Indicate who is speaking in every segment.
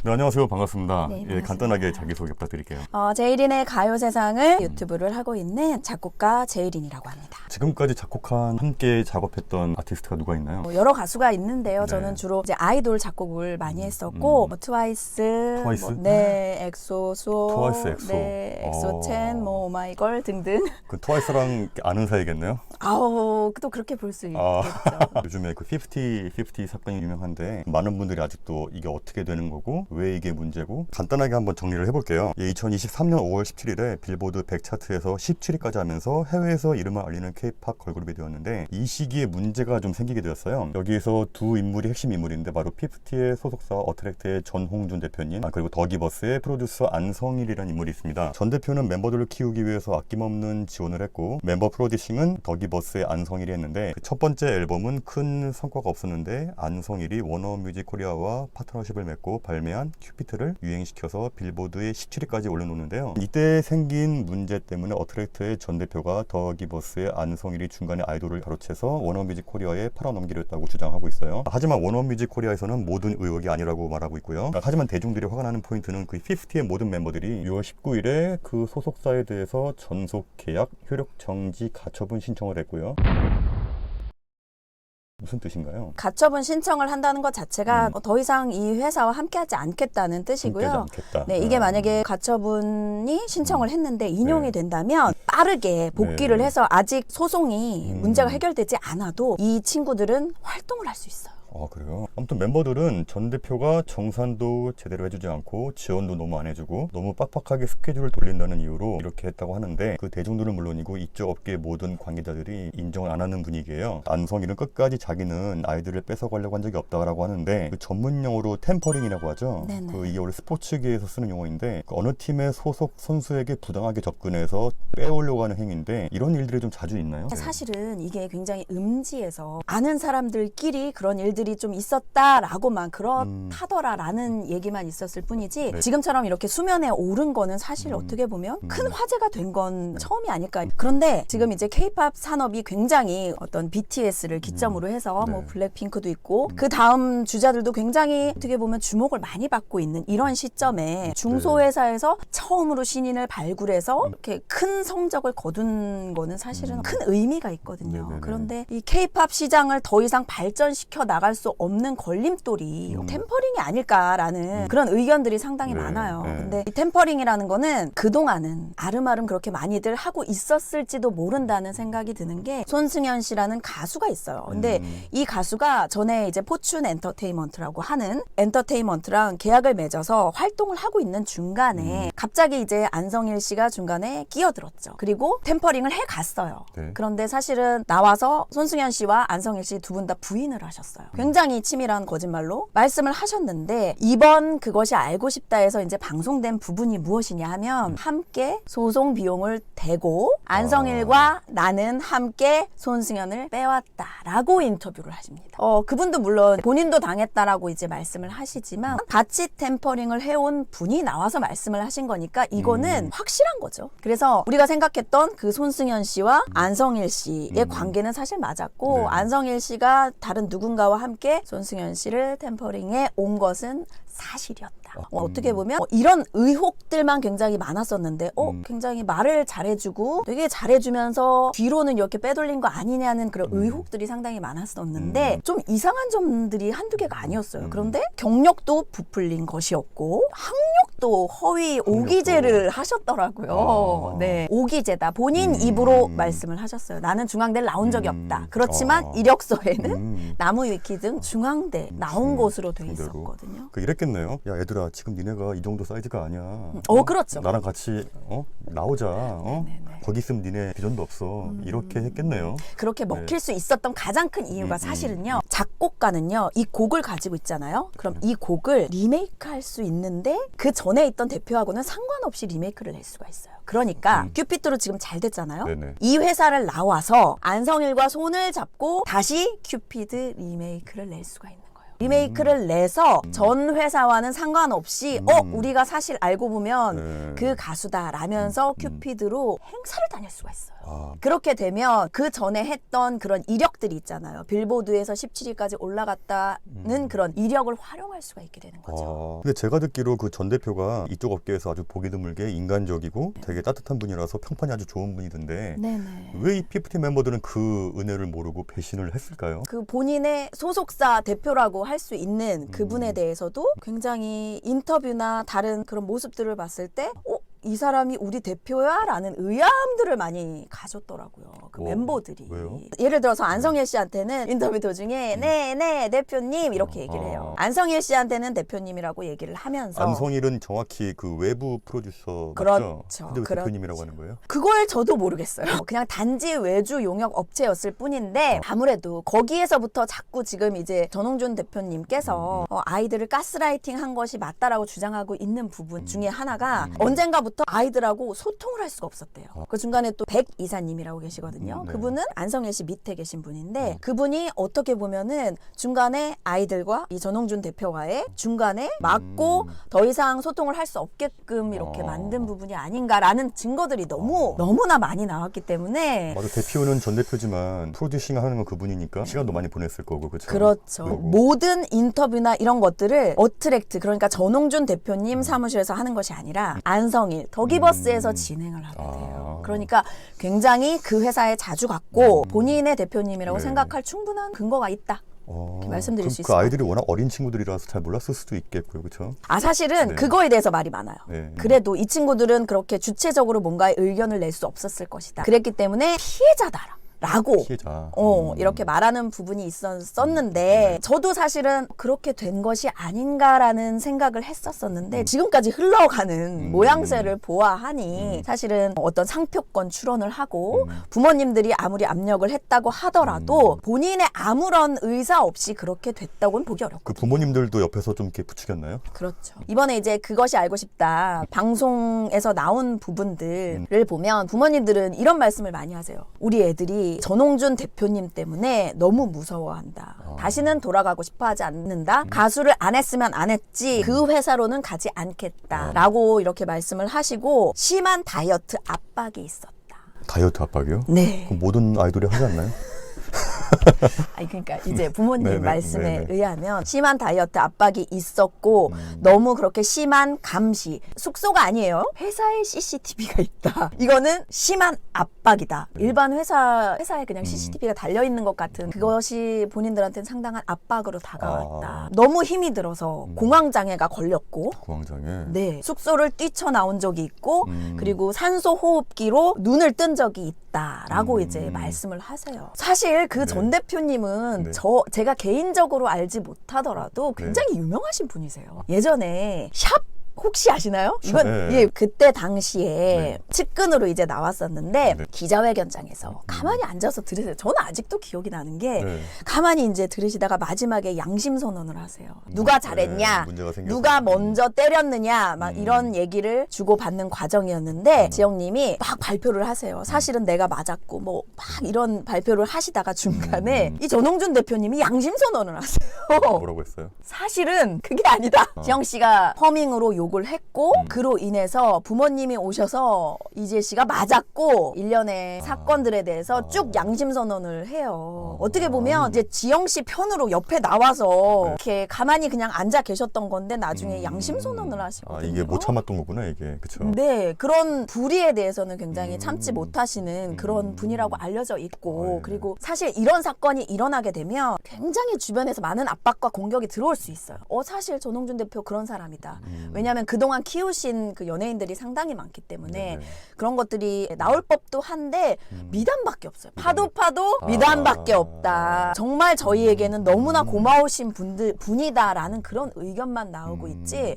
Speaker 1: 네, 안녕하세요. 반갑습니다.
Speaker 2: 네,
Speaker 1: 예,
Speaker 2: 반갑습니다.
Speaker 1: 간단하게 자기소개 부탁드릴게요.
Speaker 2: 제이린의 가요세상을 유튜브를 하고 있는 작곡가 제이린이라고 합니다.
Speaker 1: 지금까지 작곡한 함께 작업했던 아티스트가 누가 있나요?
Speaker 2: 여러 가수가 있는데요.
Speaker 1: 네.
Speaker 2: 저는 주로 이제 아이돌 작곡을 많이 했었고 트와이스,
Speaker 1: 트와이스?
Speaker 2: 네, 엑소, 수호,
Speaker 1: 트와이스, 엑소.
Speaker 2: 네, 엑소첸, 오마이걸 등등.
Speaker 1: 그 트와이스랑 아는 사이겠네요?
Speaker 2: 또 그렇게 볼 수 있겠죠.
Speaker 1: 요즘에 그 50 사건이 유명한데 많은 분들이 아직도 이게 어떻게 되는 거고 왜 이게 문제고 간단하게 한번 정리를 해볼게요. 2023년 5월 17일에 빌보드 100 차트에서 17위까지 하면서 해외에서 이름을 알리는 K-팝 걸그룹이 되었는데 이 시기에 문제가 좀 생기게 되었어요. 여기에서 두 인물이 핵심 인물인데 바로 50의 소속사 어트랙트의 전홍준 대표님 그리고 더기버스의 프로듀서 안성일이라는 인물이 있습니다. 전 대표는 멤버들을 키우기 위해서 아낌없는 지원을 했고 멤버 프로듀싱은 더기버스의 안성일이 했는데 첫 번째 앨범은 큰 성과가 없었는데 안성일이 워너뮤직 코리아와 파트너십을 맺고 발매한 큐피트를 유행시켜서 빌보드에 17위까지 올려놓는데요. 이때 생긴 문제 때문에 어트랙트의 전 대표가 더기버스의 안성일이 중간에 아이돌을 가로채서 워너뮤직 코리아에 팔아넘기려 했다고 주장하고 있어요. 하지만 워너뮤직 코리아에서는 모든 의혹이 아니라고 말하고 있고요. 하지만 대중들이 화가 나는 포인트는 그 50의 모든 멤버들이 6월 19일에 그 소속사에 대해서 전속 계약 효력 정지 가처분 신청을 했고요. 무슨 뜻인가요?
Speaker 2: 가처분 신청을 한다는 것 자체가 더 이상 이 회사와 함께하지 않겠다는 뜻이고요.
Speaker 1: 함께하지 않겠다.
Speaker 2: 네, 이게 만약에 가처분이 신청을 했는데 인용이
Speaker 1: 네.
Speaker 2: 된다면 빠르게 복귀를
Speaker 1: 네.
Speaker 2: 해서 아직 소송이 문제가 해결되지 않아도 이 친구들은 활동을 할 수 있어요.
Speaker 1: 그래요? 아무튼 멤버들은 전 대표가 정산도 제대로 해주지 않고 지원도 너무 안 해주고 너무 빡빡하게 스케줄을 돌린다는 이유로 이렇게 했다고 하는데 그 대중들은 물론이고 이쪽 업계의 모든 관계자들이 인정을 안 하는 분위기예요. 안성일은 끝까지 자기는 아이들을 뺏어가려고 한 적이 없다고 하는데 그 전문 용어로 템퍼링이라고 하죠.
Speaker 2: 네네.
Speaker 1: 이게 원래 스포츠계에서 쓰는 용어인데 그 어느 팀의 소속 선수에게 부당하게 접근해서 빼오려고 하는 행위인데 이런 일들이 좀 자주 있나요?
Speaker 2: 사실은 이게 굉장히 음지에서 아는 사람들끼리 그런 일들이 좀 있었다라고만 그렇다더라라는 얘기만 있었을 뿐이지
Speaker 1: 네.
Speaker 2: 지금처럼 이렇게 수면에 오른 거는 사실 어떻게 보면 큰 화제가 된 건 처음이 아닐까. 그런데 지금 이제 K-팝 산업이 굉장히 어떤 BTS를 기점으로 해서 뭐
Speaker 1: 네.
Speaker 2: 블랙핑크도 있고 그 다음 주자들도 굉장히 어떻게 보면 주목을 많이 받고 있는 이런 시점에 중소회사에서 처음으로 신인을 발굴해서 이렇게 큰 성적을 거둔 거는 사실은 큰 의미가 있거든요.
Speaker 1: 네네네.
Speaker 2: 그런데 이 K-팝 시장을 더 이상 발전시켜 나갈 수 없는 걸림돌이 템퍼링이 아닐까라는 그런 의견들이 상당히
Speaker 1: 네,
Speaker 2: 많아요.
Speaker 1: 네.
Speaker 2: 근데 이 템퍼링이라는 거는 그동안은 아름아름 그렇게 많이들 하고 있었을지도 모른다는 생각이 드는 게 손승연 씨라는 가수가 있어요. 근데 이 가수가 전에 이제 포춘 엔터테인먼트라고 하는 엔터테인먼트랑 계약을 맺어서 활동을 하고 있는 중간에 갑자기 이제 안성일 씨가 중간에 끼어들었죠. 그리고 템퍼링을 해갔어요.
Speaker 1: 네.
Speaker 2: 그런데 사실은 나와서 손승연 씨와 안성일 씨 두 분 다 부인을 하셨어요. 굉장히 치밀한 거짓말로 말씀을 하셨는데 이번 그것이 알고 싶다에서 이제 방송된 부분이 무엇이냐 하면 함께 소송 비용을 대고 안성일과 나는 함께 손승연을 빼왔다라고 인터뷰를 하십니다. 그분도 물론 본인도 당했다라고 이제 말씀을 하시지만 같이 템퍼링을 해온 분이 나와서 말씀을 하신 거니까 이거는 확실한 거죠. 그래서 우리가 생각했던 그 손승연 씨와 안성일 씨의 관계는 사실 맞았고
Speaker 1: 네.
Speaker 2: 안성일 씨가 다른 누군가와 함께 손승연 씨를 템퍼링에 온 것은 사실이었다. 어떻게 보면 이런 의혹들만 굉장히 많았었는데 굉장히 말을 잘해주고 되게 잘해주면서 뒤로는 이렇게 빼돌린 거 아니냐는 그런 의혹들이 상당히 많았었는데 좀 이상한 점들이 한두 개가 아니었어요. 그런데 경력도 부풀린 것이었고 학력도 허위 오기제를 하셨더라고요. 네, 오기제다. 본인 입으로 말씀을 하셨어요. 나는 중앙대를 나온 적이 없다. 그렇지만 이력서에는 나무위키 등 중앙대 나온 것으로 돼 있었거든요.
Speaker 1: 이랬겠네요. 야 얘들아 지금 니네가 이 정도 사이즈가 아니야.
Speaker 2: 그렇죠.
Speaker 1: 나랑 같이 나오자. 거기 있으면 니네 비전도 없어. 이렇게 했겠네요.
Speaker 2: 그렇게 먹힐 수 있었던 가장 큰 이유가 사실은요. 작곡가는요. 이 곡을 가지고 있잖아요. 그럼 이 곡을 리메이크할 수 있는데 그 전에 있던 대표하고는 상관없이 리메이크를 낼 수가 있어요. 그러니까 큐피트로 지금 잘 됐잖아요.
Speaker 1: 네네.
Speaker 2: 이 회사를 나와서 안성일과 손을 잡고 다시 큐피드 리메이크를 낼 수가 있는 거예요. 리메이크를 내서 전 회사와는 상관없이 우리가 사실 알고 보면
Speaker 1: 네.
Speaker 2: 그 가수다라면서 큐피드로 행사를 다닐 수가 있어요.
Speaker 1: 아.
Speaker 2: 그렇게 되면 그 전에 했던 그런 이력들이 있잖아요. 빌보드에서 17위까지 올라갔다는 그런 이력을 활용할 수가 있게 되는 거죠.
Speaker 1: 근데 제가 듣기로 그 전 대표가 이쪽 업계에서 아주 보기 드물게 인간적이고 되게 따뜻한 분이라서 평판이 아주 좋은 분이던데
Speaker 2: 네네.
Speaker 1: 왜 이 피프티 멤버들은 그 은혜를 모르고 배신을 했을까요?
Speaker 2: 그 본인의 소속사 대표라고 할 수 있는 그분에 대해서도 굉장히 인터뷰나 다른 그런 모습들을 봤을 때 이 사람이 우리 대표야? 라는 의아함들을 많이 가졌더라고요. 그 멤버들이.
Speaker 1: 왜요?
Speaker 2: 예를 들어서 안성일 씨한테는 인터뷰 도중에 네 대표님 이렇게 얘기를 해요. 안성일 씨한테는 대표님이라고 얘기를 하면서
Speaker 1: 안성일은 정확히 그 외부 프로듀서
Speaker 2: 그렇죠.
Speaker 1: 맞죠? 근데 왜
Speaker 2: 그렇죠.
Speaker 1: 대표님이라고 하는 거예요?
Speaker 2: 그걸 저도 모르겠어요. 그냥 단지 외주 용역 업체였을 뿐인데 아무래도 거기에서부터 자꾸 지금 이제 전홍준 대표님께서 아이들을 가스라이팅 한 것이 맞다라고 주장하고 있는 부분 중에 하나가 언젠가부터 아이들하고 소통을 할 수가 없었대요. 그 중간에 또 백 이사님이라고 계시거든요.
Speaker 1: 네.
Speaker 2: 그분은 안성일 씨 밑에 계신 분인데 그분이 어떻게 보면은 중간에 아이들과 이 전홍준 대표와의 중간에 막고 더 이상 소통을 할 수 없게끔 이렇게 만든 부분이 아닌가라는 증거들이 너무나 많이 나왔기 때문에
Speaker 1: 맞아, 대표는 전 대표지만 프로듀싱 하는 건 그분이니까 시간도 많이 보냈을 거고 그렇죠?
Speaker 2: 그렇죠.
Speaker 1: 그리고
Speaker 2: 모든 인터뷰나 이런 것들을 어트랙트 그러니까 전홍준 대표님 사무실에서 하는 것이 아니라 안성일 더기버스에서 진행을 하게 돼요. 그러니까 굉장히 그 회사에 자주 갔고 본인의 대표님이라고
Speaker 1: 네.
Speaker 2: 생각할 충분한 근거가 있다. 이렇게 말씀드릴
Speaker 1: 그럼
Speaker 2: 수
Speaker 1: 그
Speaker 2: 있을 것
Speaker 1: 아이들이 워낙 어린 친구들이라서 잘 몰랐을 수도 있겠고요, 그렇죠?
Speaker 2: 사실은
Speaker 1: 네.
Speaker 2: 그거에 대해서 말이 많아요.
Speaker 1: 네.
Speaker 2: 그래도 이 친구들은 그렇게 주체적으로 뭔가의 의견을 낼 수 없었을 것이다. 그랬기 때문에 피해자다. 라고
Speaker 1: 피해자.
Speaker 2: 이렇게 말하는 부분이 있었는데 저도 사실은 그렇게 된 것이 아닌가라는 생각을 했었었는데 지금까지 흘러가는 모양새를 보아하니 사실은 어떤 상표권 출원을 하고 부모님들이 아무리 압력을 했다고 하더라도 본인의 아무런 의사 없이 그렇게 됐다고는 보기 어렵고
Speaker 1: 그 부모님들도 옆에서 좀 이렇게 부추겼나요?
Speaker 2: 그렇죠. 이번에 이제 그것이 알고 싶다 방송에서 나온 부분들을 보면 부모님들은 이런 말씀을 많이 하세요. 우리 애들이 전홍준 대표님 때문에 너무 무서워한다. 다시는 돌아가고 싶어 하지 않는다. 가수를 안 했으면 안 했지 그 회사로는 가지 않겠다. 라고 이렇게 말씀을 하시고 심한 다이어트 압박이 있었다.
Speaker 1: 다이어트 압박이요?
Speaker 2: 네.
Speaker 1: 그럼 모든 아이돌이 하지 않나요?
Speaker 2: 그러니까 이제 부모님
Speaker 1: 네네,
Speaker 2: 말씀에
Speaker 1: 네네.
Speaker 2: 의하면 심한 다이어트 압박이 있었고 너무 그렇게 심한 감시 숙소가 아니에요. 회사에 CCTV가 있다. 이거는 심한 압박이다. 일반 회사에 그냥 CCTV가 달려 있는 것 같은 그것이 본인들한테는 상당한 압박으로 다가왔다. 너무 힘이 들어서 공황 장애가 걸렸고
Speaker 1: 공황장애.
Speaker 2: 네, 숙소를 뛰쳐나온 적이 있고 그리고 산소 호흡기로 눈을 뜬 적이 있다라고 이제 말씀을 하세요. 사실 그 전 대표님은
Speaker 1: 네.
Speaker 2: 제가 개인적으로 알지 못하더라도 굉장히 유명하신 분이세요. 예전에 샵 혹시 아시나요? 이건
Speaker 1: 네.
Speaker 2: 예, 그때 당시에
Speaker 1: 네.
Speaker 2: 측근으로 이제 나왔었는데
Speaker 1: 네.
Speaker 2: 기자회견장에서 가만히 앉아서 들으세요. 저는 아직도 기억이 나는 게
Speaker 1: 네.
Speaker 2: 가만히 이제 들으시다가 마지막에 양심 선언을 하세요. 누가 잘했냐?
Speaker 1: 문제가 생겨서.
Speaker 2: 누가 먼저 때렸느냐? 막 이런 얘기를 주고받는 과정이었는데 지영님이 막 발표를 하세요. 사실은 내가 맞았고 뭐 막 이런 발표를 하시다가 중간에 이 전홍준 대표님이 양심 선언을 하세요.
Speaker 1: 뭐라고 했어요?
Speaker 2: 사실은 그게 아니다. 지영 씨가 허밍으로 욕을 했고 그로 인해서 부모님이 오셔서 이재 씨가 맞았고 일련의 사건들에 대해서 쭉 양심 선언을 해요. 어떻게 보면 이제 지영 씨 편으로 옆에 나와서 이렇게 가만히 그냥 앉아 계셨던 건데 나중에 양심 선언을 하시거든요.
Speaker 1: 이게 못 참았던 거구나 이게 그렇죠.
Speaker 2: 네, 그런 불의에 대해서는 굉장히 참지 못하시는 그런 분이라고 알려져 있고
Speaker 1: 네.
Speaker 2: 그리고 사실 이런 사건이 일어나게 되면 굉장히 주변에서 많은 압박과 공격이 들어올 수 있어요. 사실 전홍준 대표 그런 사람이다. 왜냐하면 그동안 키우신 그 연예인들이 상당히 많기 때문에
Speaker 1: 네네.
Speaker 2: 그런 것들이 나올 법도 한데 미담밖에 없어요. 파도 미담밖에 없다. 정말 저희에게는 너무나 고마우신 분이다라는 그런 의견만 나오고 있지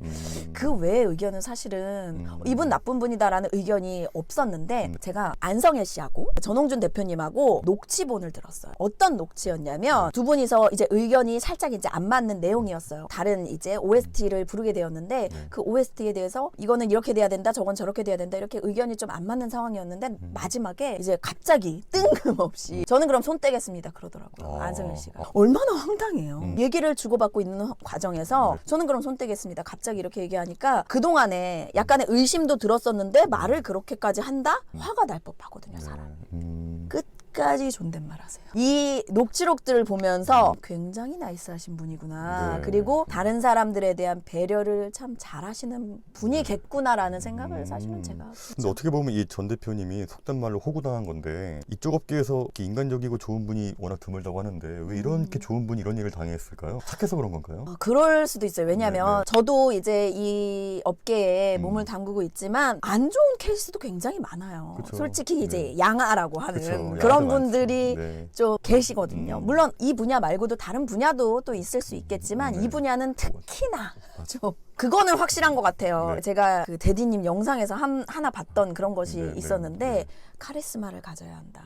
Speaker 2: 그 외의 의견은 사실은 이분 나쁜 분이다라는 의견이 없었는데 제가 안성일 씨하고 전홍준 대표님하고 녹취본을 들었어요. 어떤 녹취였냐면 두 분이서 이제 의견이 살짝 이제 안 맞는 내용이었어요. 다른 이제 OST를 부르게 되었는데 그 OST에 대해서 이거는 이렇게 돼야 된다, 저건 저렇게 돼야 된다 이렇게 의견이 좀 안 맞는 상황이었는데 마지막에 이제 갑자기 뜬금없이 저는 그럼 손 떼겠습니다 그러더라고요. 안성현 씨가. 얼마나 황당해요. 얘기를 주고받고 있는 과정에서 저는 그럼 손 떼겠습니다. 갑자기 이렇게 얘기하니까 그동안에 약간의 의심도 들었었는데 말을 그렇게까지 한다? 화가 날 법하거든요, 사람. 끝까지 존댓말 하세요. 이 녹취록들을 보면서 굉장히 나이스하신 분이구나.
Speaker 1: 네.
Speaker 2: 그리고 다른 사람들에 대한 배려를 참 잘하시는 분이겠구나라는 생각을 사실은 제가.
Speaker 1: 근데 어떻게 보면 이 전 대표님이 속된 말로 호구당한 건데 이쪽 업계에서 이렇게 인간적이고 좋은 분이 워낙 드물다고 하는데 왜 이렇게 좋은 분이 이런 일을 당했을까요? 착해서 그런 건가요?
Speaker 2: 그럴 수도 있어요. 왜냐하면
Speaker 1: 네.
Speaker 2: 저도 이제 이 업계에 몸을 담그고 있지만 안 좋은 케이스도 굉장히 많아요.
Speaker 1: 그쵸.
Speaker 2: 솔직히 이제
Speaker 1: 네.
Speaker 2: 양아라고 하는
Speaker 1: 그쵸.
Speaker 2: 그런
Speaker 1: 양아도
Speaker 2: 분들이
Speaker 1: 많죠. 네.
Speaker 2: 좀 계시거든요. 물론 이 분야 말고도 다른 분야도 또 있을 수 있겠지만 이 분야는 특히나 좀 그거는 확실한 것 같아요.
Speaker 1: 네.
Speaker 2: 제가 그 대디님 영상에서 하나 봤던 그런 것이
Speaker 1: 네,
Speaker 2: 있었는데
Speaker 1: 네.
Speaker 2: 카리스마를 가져야 한다.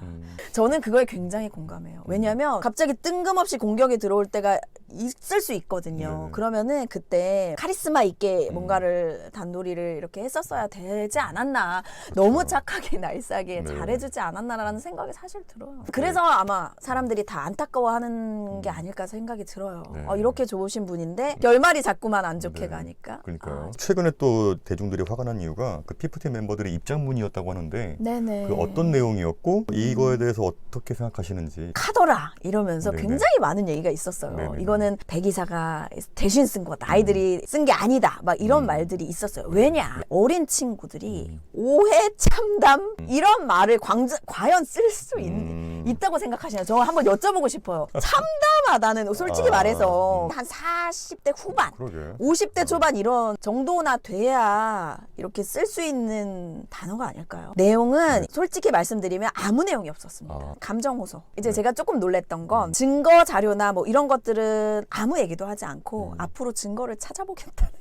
Speaker 2: 저는 그거에 굉장히 공감해요. 왜냐하면 갑자기 뜬금없이 공격이 들어올 때가 있을 수 있거든요.
Speaker 1: 네.
Speaker 2: 그러면은 그때 카리스마 있게 뭔가를 단도리를 이렇게 했었어야 되지 않았나. 너무 착하게 날쌔게
Speaker 1: 네.
Speaker 2: 잘해주지 않았나라는 생각이 사실 들어요. 그래서 아마 사람들이 다 안타까워하는 게 아닐까 생각이 들어요.
Speaker 1: 네.
Speaker 2: 이렇게 좋으신 분인데 결말이 자꾸만 안 좋게
Speaker 1: 네.
Speaker 2: 가니까.
Speaker 1: 그러니까요. 최근에 또 대중들이 화가 난 이유가 그 피프티 멤버들의 입장문이었다고 하는데
Speaker 2: 네네.
Speaker 1: 그 어떤 내용이었고 이거에 대해서 어떻게 생각하시는지.
Speaker 2: 카더라 이러면서
Speaker 1: 네네.
Speaker 2: 굉장히 많은 얘기가 있었어요.
Speaker 1: 네네네.
Speaker 2: 이거는 백 이사가 대신 쓴 거다. 아이들이 쓴 게 아니다. 막 이런 말들이 있었어요. 왜냐? 어린 친구들이 오해 참담 이런 말을 과연 쓸 수 있다고 생각하시나요? 저 한번 여쭤보고 싶어요. 참담하다는 솔직히 말해서 한 40대 후반
Speaker 1: 그러게.
Speaker 2: 50대 초반 이런 정도나 돼야 이렇게 쓸 수 있는 단어가 아닐까요? 내용은 솔직히 말씀드리면 아무 내용이 없었습니다. 감정 호소. 이제 제가 조금 놀랬던 건 증거 자료나 뭐 이런 것들은 아무 얘기도 하지 않고 앞으로 증거를 찾아보겠다는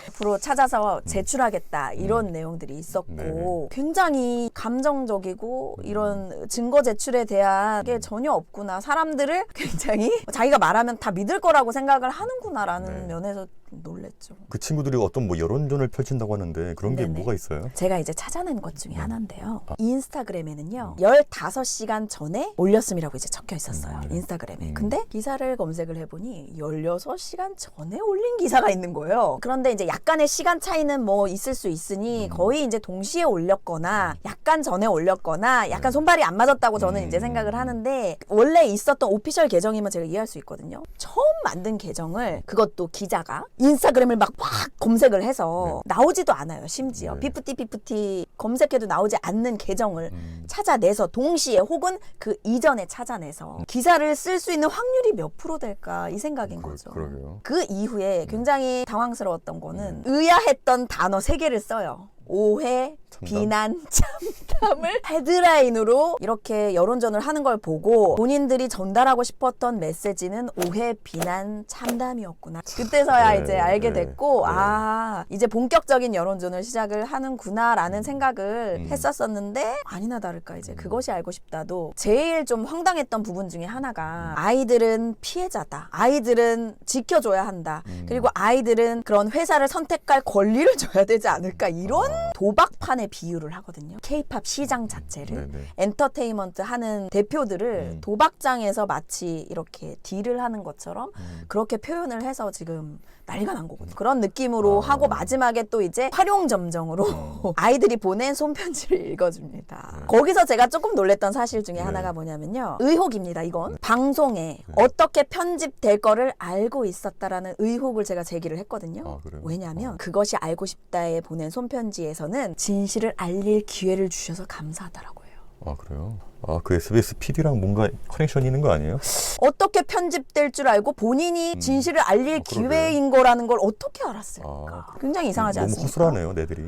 Speaker 2: 앞으로 찾아서 제출하겠다 이런 내용들이 있었고 굉장히 감정적이고 이런 증거 제출에 대한 게 전혀 없구나. 사람들을 굉장히 자기가 말하면 다 믿을 거라고 생각을 하는구나라는 면에서 놀랬죠.
Speaker 1: 그 친구들이 어떤 뭐 여론전을 펼친다고 하는데 그런 게
Speaker 2: 네네.
Speaker 1: 뭐가 있어요?
Speaker 2: 제가 이제 찾아낸 것 중에 하나인데요. 인스타그램에는요. 15시간 전에 올렸음이라고 이제 적혀 있었어요. 인스타그램에. 근데 기사를 검색을 해보니 16시간 전에 올린 기사가 있는 거예요. 그런데 이제 약간의 시간 차이는 뭐 있을 수 있으니 거의 이제 동시에 올렸거나 약간 전에 올렸거나 약간 손발이 안 맞았다고 저는 이제 생각을 하는데 원래 있었던 오피셜 계정이면 제가 이해할 수 있거든요. 처음 만든 계정을 그것도 기자가 인스타그램을 막 검색을 해서 나오지도 않아요. 심지어 피프티 검색해도 나오지 않는 계정을 찾아내서 동시에 혹은 그 이전에 찾아내서 기사를 쓸 수 있는 확률이 몇 프로 될까 이 생각인 거죠.
Speaker 1: 그러게요.
Speaker 2: 그 이후에 굉장히 당황스러웠던 거는 의아했던 단어 3개를 써요. 오해,
Speaker 1: 참담?
Speaker 2: 비난, 참담을 헤드라인으로 이렇게 여론전을 하는 걸 보고 본인들이 전달하고 싶었던 메시지는 오해, 비난, 참담이었구나. 그때서야
Speaker 1: 네,
Speaker 2: 이제 알게
Speaker 1: 네,
Speaker 2: 됐고
Speaker 1: 네.
Speaker 2: 아 이제 본격적인 여론전을 시작을 하는구나라는 생각을 했었었는데 아니나 다를까 이제 그것이 알고 싶다도 제일 좀 황당했던 부분 중에 하나가 아이들은 피해자다. 아이들은 지켜줘야 한다. 그리고 아이들은 그런 회사를 선택할 권리를 줘야 되지 않을까 이런 도박판의 비유를 하거든요. K-팝 시장 자체를
Speaker 1: 네네.
Speaker 2: 엔터테인먼트 하는 대표들을 도박장에서 마치 이렇게 딜을 하는 것처럼 그렇게 표현을 해서 지금 난리가 난 거거든요. 그런 느낌으로 하고 마지막에 또 이제 활용점정으로 아이들이 보낸 손편지를 읽어줍니다. 거기서 제가 조금 놀랬던 사실 중에 하나가 뭐냐면요. 의혹입니다. 이건 방송에 어떻게 편집될 거를 알고 있었다라는 의혹을 제가 제기를 했거든요.
Speaker 1: 아, 그래요?
Speaker 2: 왜냐하면 그것이 알고 싶다에 보낸 손편지에서는 진실을 알릴 기회를 주셔서 감사하다라고요.
Speaker 1: 아, 그래요? 아, 그 SBS PD랑 뭔가 커넥션이 있는 거 아니에요?
Speaker 2: 어떻게 편집될 줄 알고 본인이 진실을 알릴
Speaker 1: 그러게요.
Speaker 2: 기회인 거라는 걸 어떻게 알았을까?
Speaker 1: 아,
Speaker 2: 굉장히 이상하지
Speaker 1: 너무
Speaker 2: 않습니까?
Speaker 1: 허술하네요, 내들이.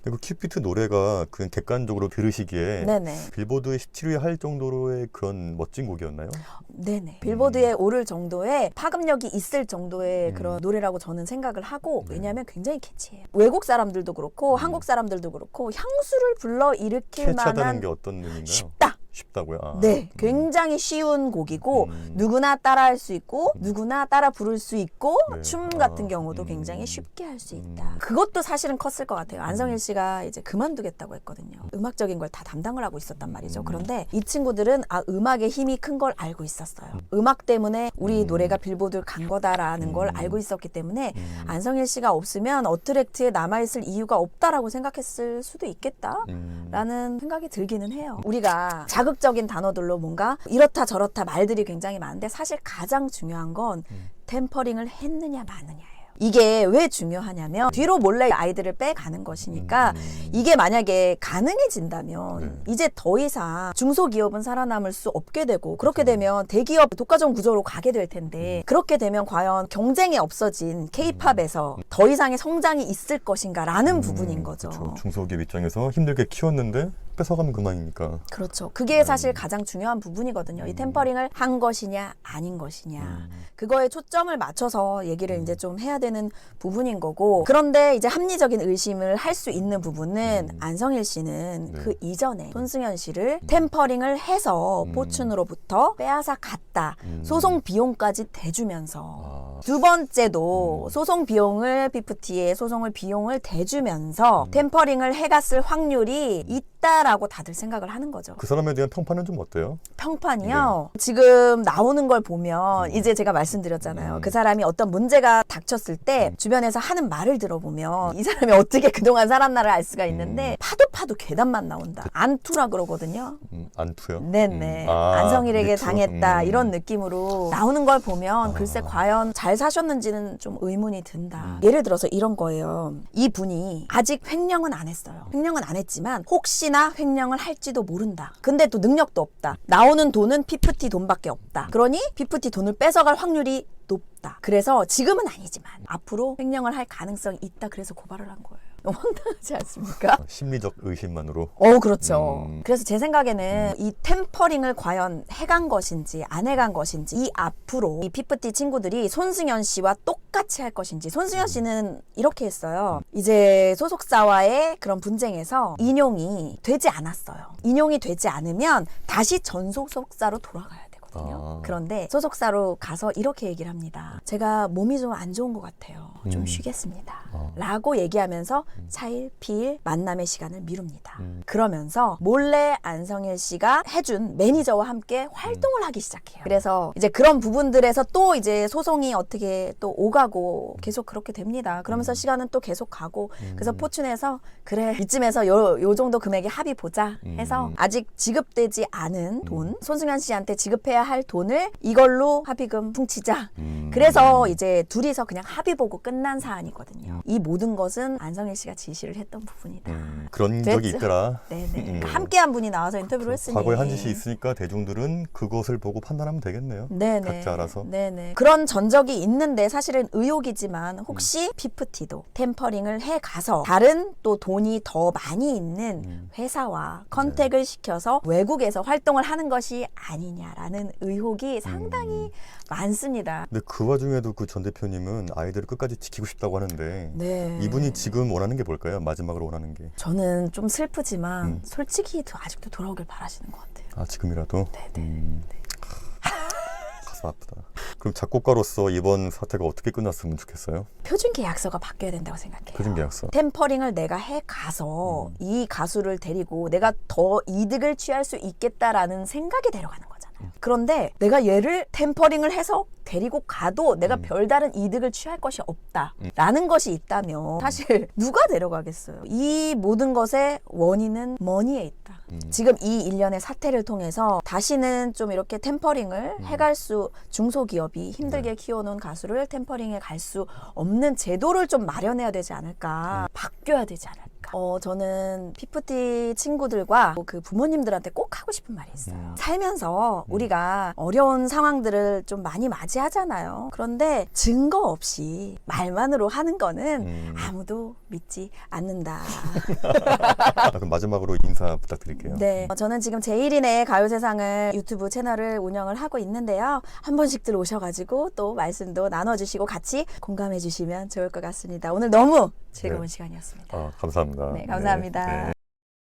Speaker 1: 그리고 큐피트 노래가 그냥 객관적으로 들으시기에
Speaker 2: 네네.
Speaker 1: 빌보드 17위 할 정도로의 그런 멋진 곡이었나요?
Speaker 2: 네네. 빌보드에 오를 정도의 파급력이 있을 정도의 그런 노래라고 저는 생각을 하고 왜냐하면 굉장히 캐치해요. 외국 사람들도 그렇고 한국 사람들도 그렇고 향수를 불러 일으킬
Speaker 1: 캐치하다는
Speaker 2: 만한
Speaker 1: 게 어떤 의미인가요?
Speaker 2: 쉽다.
Speaker 1: 쉽다고요? 아.
Speaker 2: 네, 굉장히 쉬운 곡이고 누구나 따라할 수 있고 누구나 따라 부를 수 있고
Speaker 1: 네.
Speaker 2: 춤 같은 경우도 굉장히 쉽게 할 수 있다. 그것도 사실은 컸을 것 같아요. 안성일 씨가 이제 그만두겠다고 했거든요. 음악적인 걸 다 담당을 하고 있었단 말이죠. 그런데 이 친구들은 음악의 힘이 큰 걸 알고 있었어요. 음악 때문에 우리 노래가 빌보드를 간 거다라는 걸 알고 있었기 때문에 안성일 씨가 없으면 어트랙트에 남아있을 이유가 없다라고 생각했을 수도 있겠다라는 생각이 들기는 해요. 우리가 자극적인 단어들로 뭔가 이렇다 저렇다 말들이 굉장히 많은데 사실 가장 중요한 건 템퍼링을 했느냐 마느냐예요. 이게 왜 중요하냐면 뒤로 몰래 아이들을 빼가는 것이니까 이게 만약에 가능해진다면 이제 더 이상 중소기업은 살아남을 수 없게 되고 그렇게 되면 대기업 독과점 구조로 가게 될 텐데 그렇게 되면 과연 경쟁이 없어진 K-팝에서 더 이상의 성장이 있을 것인가 라는 부분인 거죠.
Speaker 1: 그렇죠. 중소기업 입장에서 힘들게 키웠는데 뺏어가면 그만이니까.
Speaker 2: 그렇죠. 그게 사실 가장 중요한 부분이거든요. 이 템퍼링을 한 것이냐 아닌 것이냐 그거에 초점을 맞춰서 얘기를 이제 좀 해야 되는 부분인 거고 그런데 이제 합리적인 의심을 할 수 있는 부분은 안성일 씨는
Speaker 1: 네.
Speaker 2: 그 이전에 손승연 씨를 템퍼링을 해서 포춘으로부터 빼앗아 갔다. 소송 비용까지 대주면서 두 번째도 소송 비용을 피프티에 소송을 비용을 대주면서 템퍼링을 해갔을 확률이 있다라고 다들 생각을 하는 거죠.
Speaker 1: 그 사람에 대한 평판은 좀 어때요?
Speaker 2: 평판이요. 지금 나오는 걸 보면 이제 제가 말씀드렸잖아요. 그 사람이 어떤 문제가 닥쳤을 때 주변에서 하는 말을 들어보면 이 사람이 어떻게 그동안 살았나를 알 수가 있는데 파도 괴담만 나온다. 안투라 그러거든요.
Speaker 1: 안투요?
Speaker 2: 네네. 안성일에게
Speaker 1: 미투?
Speaker 2: 당했다 이런 느낌으로 나오는 걸 보면 글쎄 과연 잘 사셨는지는 좀 의문이 든다. 예를 들어서 이런 거예요. 이 분이 아직 횡령은 안 했어요. 횡령은 안 했지만 혹시나 횡령을 할지도 모른다. 근데 또 능력도 없다. 나오는 돈은 피프티 돈밖에 없다. 그러니 피프티 돈을 뺏어갈 확률이 높다. 그래서 지금은 아니지만 앞으로 횡령을 할 가능성이 있다. 그래서 고발을 한 거예요. 너무 황당하지 않습니까?
Speaker 1: 심리적 의심만으로.
Speaker 2: 그렇죠. 그래서 제 생각에는 이 템퍼링을 과연 해간 것인지 안 해간 것인지 이 앞으로 이 피프티 친구들이 손승연 씨와 똑같이 할 것인지 손승연 씨는 이렇게 했어요. 이제 소속사와의 그런 분쟁에서 인용이 되지 않았어요. 인용이 되지 않으면 다시 전 소속사로 돌아가야 돼요. 그런데 소속사로 가서 이렇게 얘기를 합니다. 제가 몸이 좀 안 좋은 것 같아요. 좀 쉬겠습니다. 라고 얘기하면서 차일 피일 만남의 시간을 미룹니다. 그러면서 몰래 안성일 씨가 해준 매니저와 함께 활동을 하기 시작해요. 그래서 이제 그런 부분들에서 또 이제 소송이 어떻게 또 오가고 계속 그렇게 됩니다. 그러면서 시간은 또 계속 가고 그래서 포춘에서 그래 이쯤에서 요 정도 금액의 합의 보자 해서 아직 지급되지 않은 돈 손승연 씨한테 지급해야 할 돈을 이걸로 합의금 퉁치자. 그래서 이제 둘이서 그냥 합의 보고 끝난 사안이거든요. 이 모든 것은 안성일 씨가 지시를 했던 부분이다.
Speaker 1: 그런
Speaker 2: 됐죠?
Speaker 1: 적이 있더라.
Speaker 2: 네네. 그러니까 함께한 분이 나와서 인터뷰를 했으니
Speaker 1: 과거에 한 짓이 있으니까 대중들은 그것을 보고 판단하면 되겠네요.
Speaker 2: 네네.
Speaker 1: 각자 알아서.
Speaker 2: 네네. 그런 전적이 있는데 사실은 의혹이지만 혹시 피프티도 템퍼링을 해가서 다른 또 돈이 더 많이 있는 회사와 컨택을 시켜서 외국에서 활동을 하는 것이 아니냐라는 의혹이 상당히 많습니다.
Speaker 1: 근데 그 와중에도 그 전 대표님은 아이들을 끝까지 지키고 싶다고 하는데
Speaker 2: 네.
Speaker 1: 이분이 지금 원하는 게 뭘까요? 마지막으로 원하는 게.
Speaker 2: 저는 좀 슬프지만 솔직히 아직도 돌아오길 바라시는 것 같아요.
Speaker 1: 아 지금이라도?
Speaker 2: 네네.
Speaker 1: 가슴 아프다. 그럼 작곡가로서 이번 사태가 어떻게 끝났으면 좋겠어요?
Speaker 2: 표준 계약서가 바뀌어야 된다고 생각해요.
Speaker 1: 표준 계약서.
Speaker 2: 템퍼링을 내가 해가서 이 가수를 데리고 내가 더 이득을 취할 수 있겠다라는 생각이 데려가는 거잖아요. 그런데 내가 얘를 템퍼링을 해서 데리고 가도 내가 별다른 이득을 취할 것이 없다라는 것이 있다면 사실 누가 데려가겠어요. 이 모든 것의 원인은 머니에 있다. 지금 이 일련의 사태를 통해서 다시는 좀 이렇게 템퍼링을 해갈 수 중소기업이 힘들게 키워놓은 가수를 템퍼링에 갈 수 없는 제도를 좀 마련해야 되지 않을까. 바뀌어야 되지 않을까. 저는 피프티 친구들과 그 부모님들한테 꼭 하고 싶은 말이 있어요. 살면서 우리가 어려운 상황들을 좀 많이 맞이하잖아요. 그런데 증거 없이 말만으로 하는 거는 아무도 믿지 않는다.
Speaker 1: 그럼 마지막으로 인사 부탁드릴게요.
Speaker 2: 네, 저는 지금 제1인의 가요세상을 유튜브 채널을 운영을 하고 있는데요. 한 번씩들 오셔가지고 또 말씀도 나눠주시고 같이 공감해 주시면 좋을 것 같습니다. 오늘 너무 즐거운 시간이었습니다.
Speaker 1: 감사합니다.
Speaker 2: 네, 감사합니다.
Speaker 1: 네.